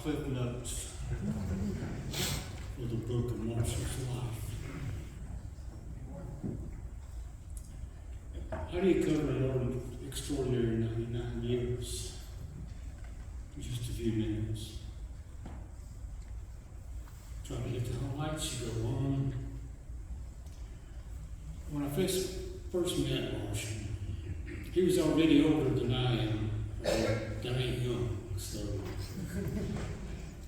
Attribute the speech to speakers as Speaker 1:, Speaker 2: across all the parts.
Speaker 1: Cliff Notes for the book of Marshall's life. How do you cover an extraordinary 99 years in just a few minutes? Try to hit the highlights, you go on. When I first met Marshall, he was already older than I am, I ain't young, so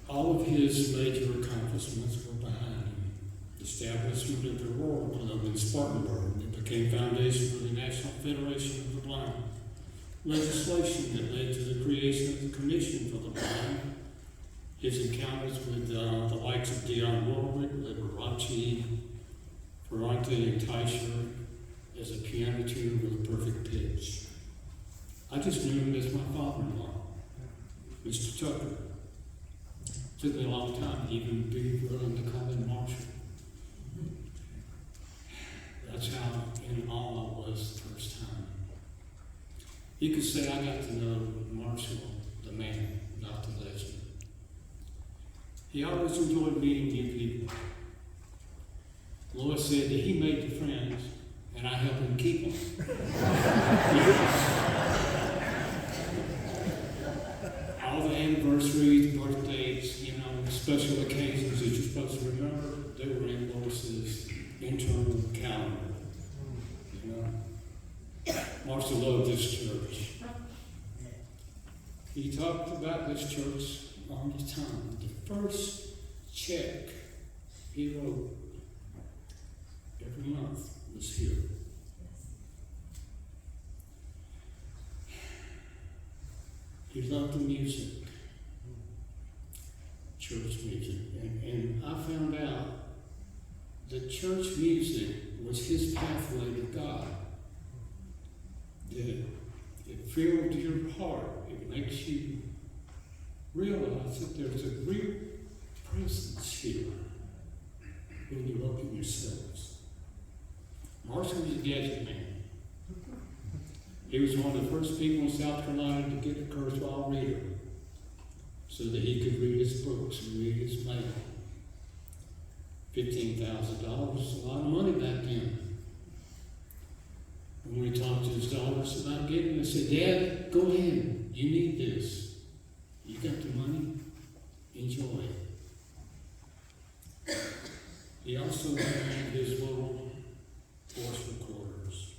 Speaker 1: all of his major accomplishments were behind him. The establishment of the Royal Club in Spartanburg that became foundation for the National Federation of the Blind. Legislation that led to the creation of the Commission for the Blind. His encounters with the likes of Dionne Warwick, Liberace, Ferrante, and Teicher as a piano tuner with a perfect pitch. I just knew him as my father-in-law, Mr. Tucker. Took me a long time to even be willing to call him Marshall. That's how in awe I was the first time. You could say I got to know Marshall, the man, not the legend. He always enjoyed meeting new people. Lois said that he made the friends, and I helped him keep them. All the anniversaries, birthdays, special occasions that you're supposed to remember, they were in Lois's internal calendar. Marshall loved this church. He talked about this church all the time. The first check he wrote every month was here. He loved the music, church music, and I found out that church music was his pathway to God. That it filled your heart. It makes you realize that there's a real presence here when you open yourselves. Marshall was a gadget man. He was one of the first people in South Carolina to get a Kurzweil reader so that he could read his books and read his mail. $15,000 was a lot of money back then. And when he talked to his daughters about getting it, they said, "Dad, go ahead. You need this. You got the money. Enjoy it." He also had his little voice recorders,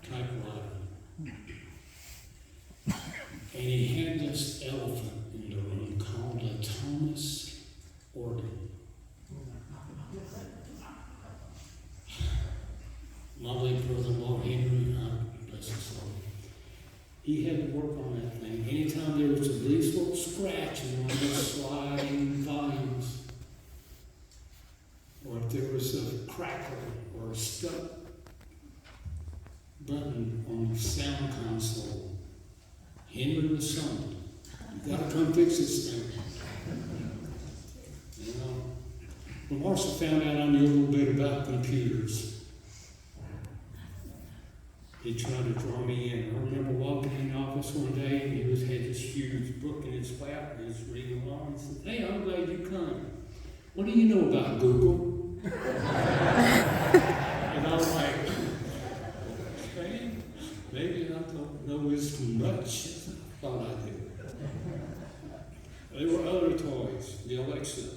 Speaker 1: typewriter. And he had this elephant in the room called a Thomas organ. My late brother-in-law, Henry, bless his soul, he had to work on that thing. Anytime there was the least little scratch in one of those sliding volumes, or if there was a crackle or a stuck button on the sound console, Henry was something. You gotta come fix this thing. When Marshall found out I knew a little bit about computers, he tried to draw me in. I remember walking in the office one day and he had this huge book in his lap and he was reading along and said, "Hey, I'm glad you come. What do you know about Google?" And I was like, "Okay, maybe I don't know as much as I thought I did." There were other toys, the Alexa,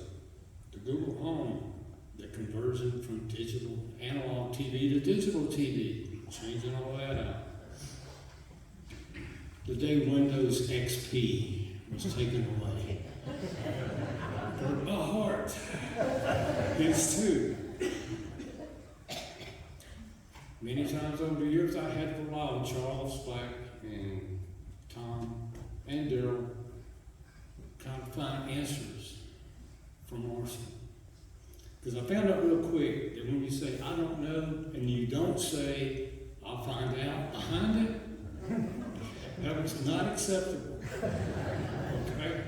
Speaker 1: the Google Home, the conversion from digital analog TV to digital TV. Changing all that out. The day Windows XP was taken away. Broke my heart. His too. Many times over the years I had to rely on Charles, Black, and Tom, and Daryl trying to find answers from Marshall. Because I found out real quick that when you say, "I don't know," and you don't say, "I'll find out," behind it, that was not acceptable. Okay?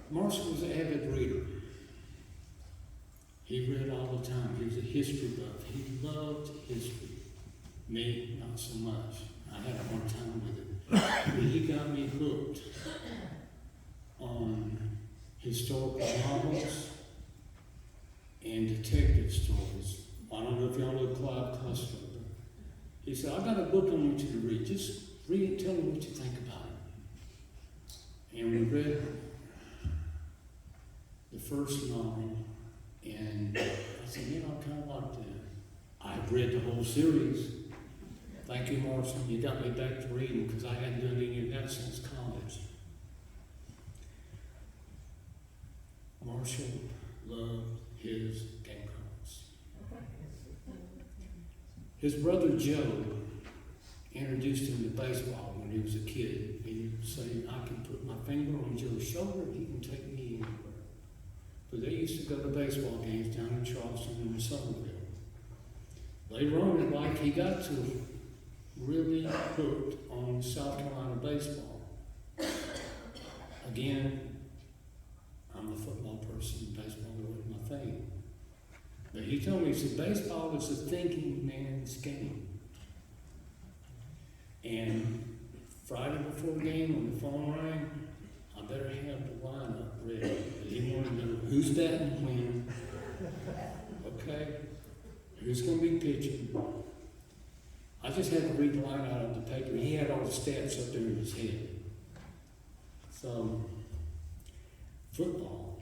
Speaker 1: Marshall was an avid reader. He read all the time. He was a history buff. He loved history. Me, not so much. I had a hard time with it. But he got me hooked. on historical novels and detective stories. I don't know if y'all know Clive Cussler, but he said, I got a book I want you to read. Just read it, tell me what you think about it. And we read the first novel, and I said, I kind of like that. I've read the whole series. Thank you, Marshall. You got me back to reading because I hadn't done any of that since college. Marshall loved his Gamecocks. His brother Joe introduced him to baseball when he was a kid. He would say, I can put my finger on Joe's shoulder and he can take me anywhere. But they used to go to baseball games down in Charleston and in Somerville. Later on in life, he got to really hooked on South Carolina baseball. Again, I'm a football person, baseball wasn't my thing. But he told me, he said, baseball is a thinking man's game. And Friday before the game, when the phone rang, I better have the lineup ready. He wanted to know who's batting when, okay, who's going to be pitching. I just had to read the line out of the paper. He had all the stats up there in his head. So, football.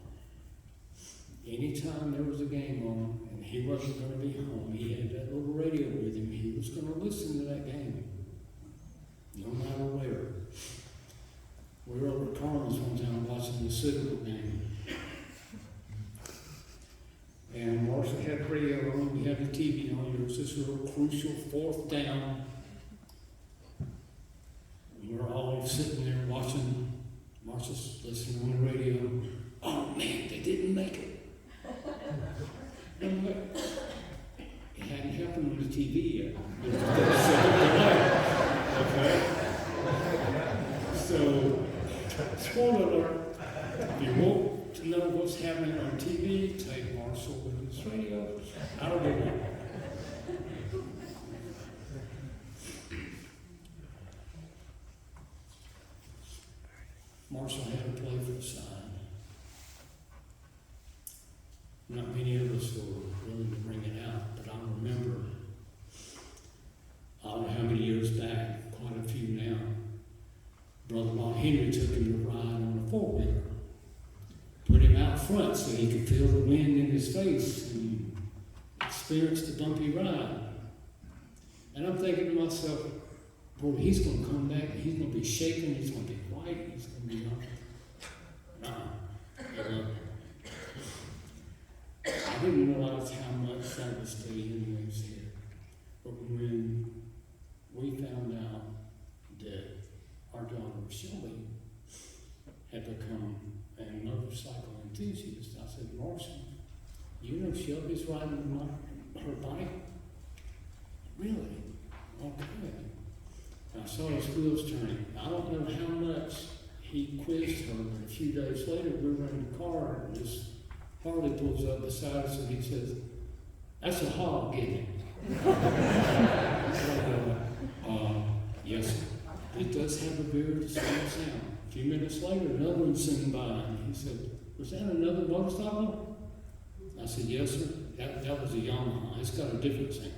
Speaker 1: Anytime there was a game on and he wasn't going to be home, he had that little radio with him. He was going to listen to that game, no matter where. We were over at Carmen's one time watching the Citadel game. And Marshall had the radio on, we had the TV on. There was this real crucial fourth down. We were all sitting there watching. Marshall's listening on the radio. Oh man, they didn't make it. And it hadn't happened on the TV yet. It was the second delay. Okay? So, spoiler alert, if you want to know what's happening on TV, take Marshall with his radio. I don't know. Marshall had to play for the side. Not many of us were willing to bring it out, but I remember, I don't know how many years back, quite a few now, Brother Bob Henry took him to ride on a four-wheeler. Put him out front so he could feel the wind in his face and experience the bumpy ride. And I'm thinking to myself, boy, he's going to come back and he's going to be shaking, he's going to be white, he's going to be I didn't realize how much that was staying in his head. But when we found out that our daughter Shelby had become a motorcycle enthusiast, I said, Marshall, you know Shelby's riding her bike? Really? Okay. I saw his wheels turning. I don't know how much he quizzed her, but a few days later we were in the car and this Harley pulls up beside us and he says, that's a hog, isn't it? Yes, sir. It does have a very distinct sound. A few minutes later, another one sitting by and he said, was that another motorcycle? I said, yes, sir. That was a Yamaha. It's got a different sound.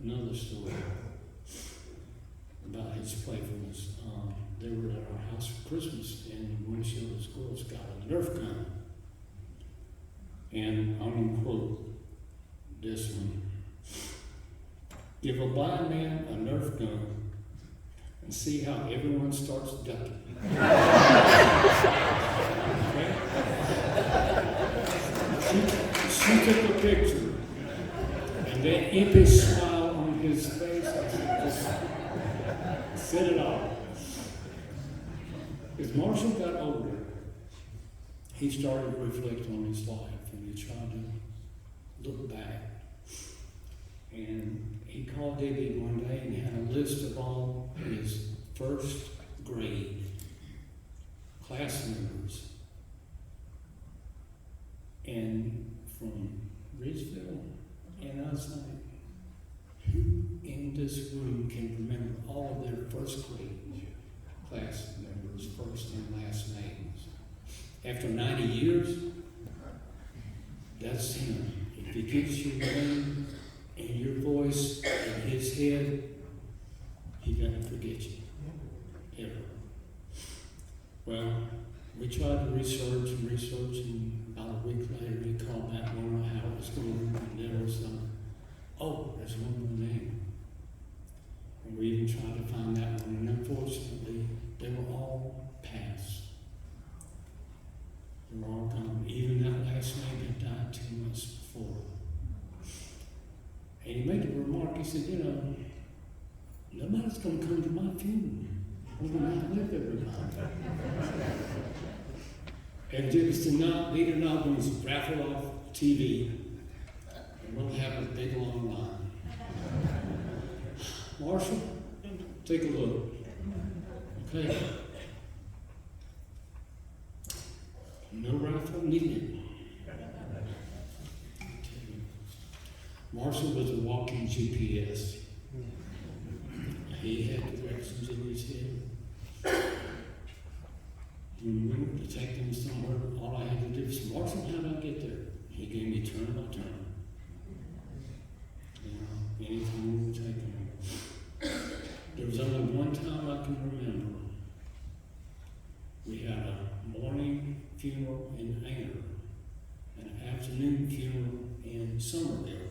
Speaker 1: Another story about his playfulness. They were at our house for Christmas, and one of Sheila's girls got a Nerf gun. And I'm going to quote this one. Give a blind man a Nerf gun and see how everyone starts ducking. Okay? She took a picture, and that impish smile on his face, just said it all. As Marshall got older, he started to reflect on his life, and he tried to look back. And he called Debbie one day and had a list of all his first grade class members. And from Ridgeville, and I was like, who in in this room can remember all of their first grade class members' first and last names. After 90 years, that's him. If he gets your name and your voice in his head, he doesn't forget you. Ever. Well, we tried to research, and about a week later he called back, wondering how it was going, and there was there's one more name. And we even tried to find that one, and unfortunately, they were all passed. They were all gone. Even that last name had died 2 months before. And he made the remark, he said, nobody's going to come to my funeral. I'm going to have to live everybody. And Dickinson leader now going to raffle off TV, and we'll have a big long line. Marshall, take a look. Okay. No raffle needed. Marshall was a walking GPS. He had directions in his head. When we went to take them somewhere, all I had to do was, Marshall, how did I get there? He gave me turn by turn. Anytime we would take them. There was only one time I can remember. We had a morning funeral in Aner, and an afternoon funeral in Somerville.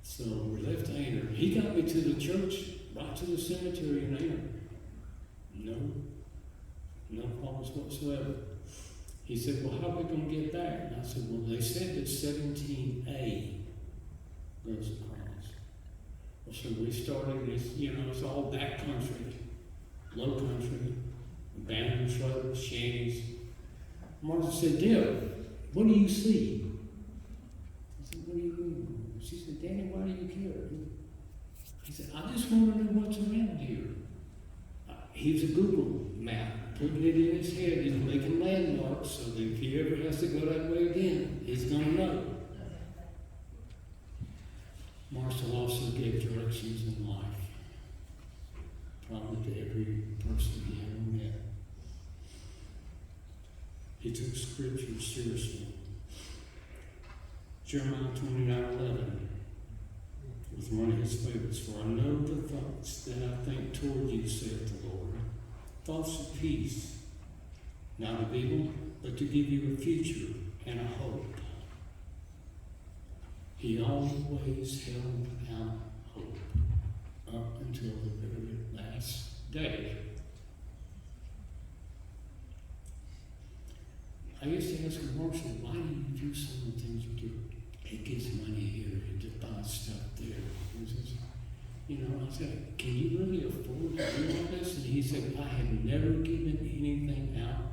Speaker 1: So we left Aner. He got me to the church, right to the cemetery in Aner. No problems whatsoever. He said, well, how are we going to get back? And I said, well, they said that 17A goes across. Well, so we started this, it's all back country, low country, abandoned shrubs, shanties. Martha said, Deb, what do you see? I said, what do you mean? She said, Danny, why do you care? He said, I just want to know what's around here. He was a Google map, putting it in his head and making landmarks so that if he ever has to go that way again, he's going to know. Marshall also gave directions in life, probably to every person he ever met. He took Scripture seriously. Jeremiah 29:11 was one of his favorites. For I know the thoughts that I think toward you, saith the Lord, thoughts of peace, not of evil, but to give you a future and a hope. He always held out hope up until the very last day. I used to ask Marshall, why do you do some of the things you do? He gets money here, he just buys stuff there. He says, I said, can you really afford to do all this? And he said, I have never given anything out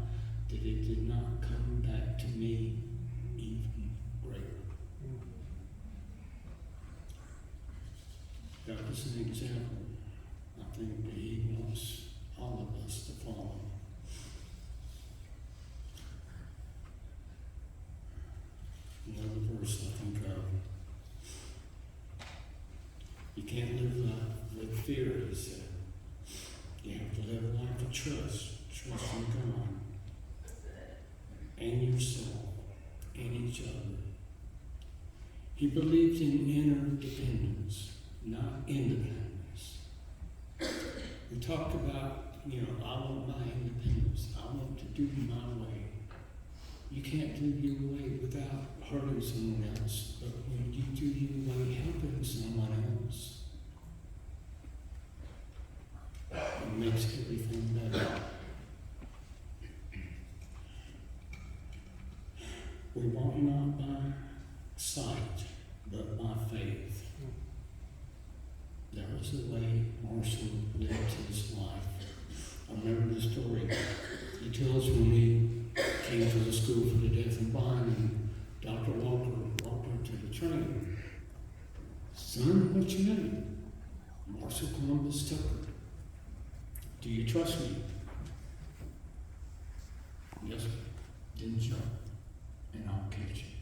Speaker 1: that it did not come back to me even greater. That was an example, I think, that he wants all of us to follow. Another verse I think of. You can't live life with fear, he said. You have to live a life of trust in God and yourself and each other. He believed in interdependence, not independence. We talked about, I want my independence. I want to do my way. You can't do your way without hurting someone else, but when you do your way, helping someone else, it makes everything better. We walk not by sight, but by faith. That was the way Marshall lived his life. I remember the story he tells when he came to the school for the deaf and blind, and Dr. Walker walked her to the train. Son, what's your name? Marshall Columbus Tucker. Do you trust me? Yes, sir. Then jump, and I'll catch you.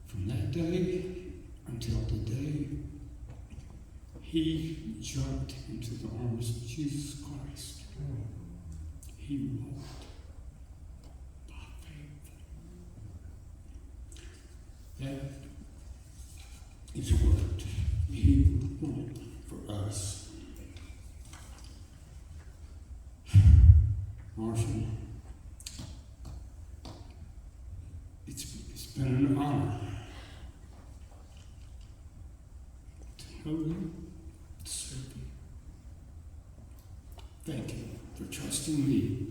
Speaker 1: From that day until today, He jumped into the arms of Jesus Christ. He walked by faith. That is what He wants for us. Marshall, it's been an honor to know you, to serve you. Thank you for trusting me